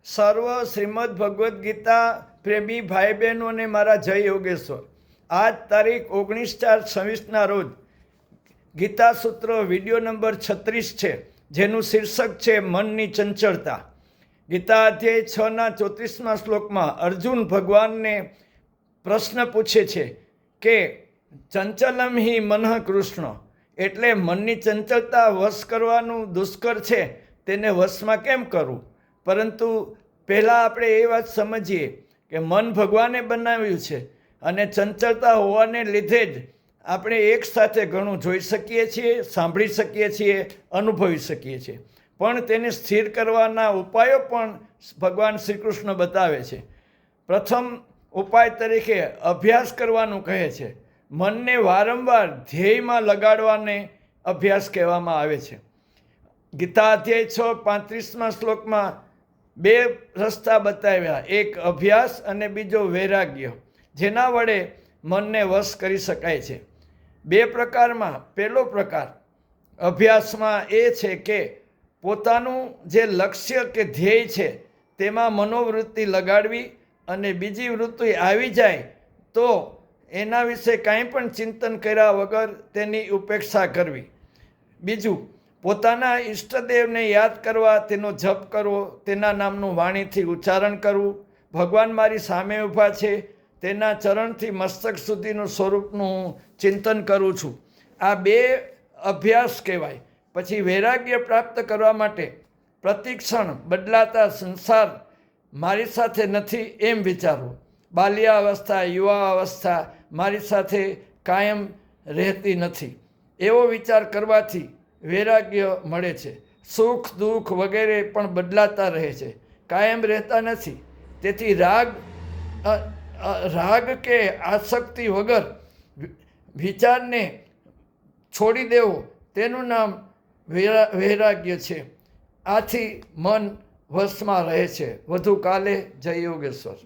સર્વ શ્રીમદ ભગવદ્ ગીતા પ્રેમી ભાઈ બહેનોને મારા જય યોગેશ્વર. આજ તારીખ 19/4/26ના રોજ ગીતા સૂત્ર વિડીયો નંબર 36 છે, જેનું શીર્ષક છે મનની ચંચળતા. ગીતા અધ્યાય 6ના 34મા શ્લોકમાં અર્જુન ભગવાનને પ્રશ્ન પૂછે છે કે ચંચલમ હિ મનઃ કૃષ્ણ, એટલે મનની ચંચળતા વશ કરવાનું દુષ્કર છે, તેને વશમાં કેમ કરવું? પરંતુ પહેલાં આપણે એ વાત સમજીએ કે મન ભગવાને બનાવ્યું છે અને ચંચળતા હોવાને લીધે જ આપણે એકસાથે ઘણું જોઈ શકીએ છીએ, સાંભળી શકીએ છીએ, અનુભવી શકીએ છીએ. પણ તેને સ્થિર કરવાના ઉપાયો પણ ભગવાન શ્રી કૃષ્ણ બતાવે છે. પ્રથમ ઉપાય તરીકે અભ્યાસ કરવાનું કહે છે. મનને વારંવાર ધ્યેયમાં લગાડવાને અભ્યાસ કહેવામાં આવે છે. ગીતા અધ્યાય 6:35મા શ્લોકમાં બે રસ્તા બતાવ્યા, એક અભ્યાસ અને બીજો વૈરાગ્ય, જેના વડે મનને વશ કરી શકાય છે. બે પ્રકારમાં પહેલો પ્રકાર અભ્યાસમાં એ છે કે પોતાનું જે લક્ષ્ય કે ધ્યેય છે તેમાં મનોવૃત્તિ લગાડવી, અને બીજી વૃત્તિ આવી જાય તો એના વિશે કાંઈ પણ ચિંતન કર્યા વગર તેની ઉપેક્ષા કરવી. બીજું, પોતાના ઈષ્ટદેવને યાદ કરવા, તેનો જપ કરવો, તેના નામનું વાણીથી ઉચ્ચારણ કરવું. ભગવાન મારી સામે ઊભા છે, તેના ચરણથી મસ્તક સુધીનું સ્વરૂપનું હું ચિંતન કરું છું. આ બે અભ્યાસ કહેવાય. પછી વૈરાગ્ય પ્રાપ્ત કરવા માટે પ્રતિક્ષણ બદલાતા સંસાર મારી સાથે નથી એમ વિચારવું. બાલ્યાવસ્થા, યુવાવસ્થા મારી સાથે કાયમ રહેતી નથી, એવો વિચાર કરવાથી વૈરાગ્ય મળે છે. સુખ દુઃખ વગેરે પણ બદલાતા રહે છે, કાયમ રહેતા નથી. તેથી રાગ કે આસક્તિ વગર વિચારને છોડી દેવો, તેનું નામ વૈરાગ્ય છે. આથી મન વશમાં રહે છે. વધુ કાલે જય યોગેશ્વર.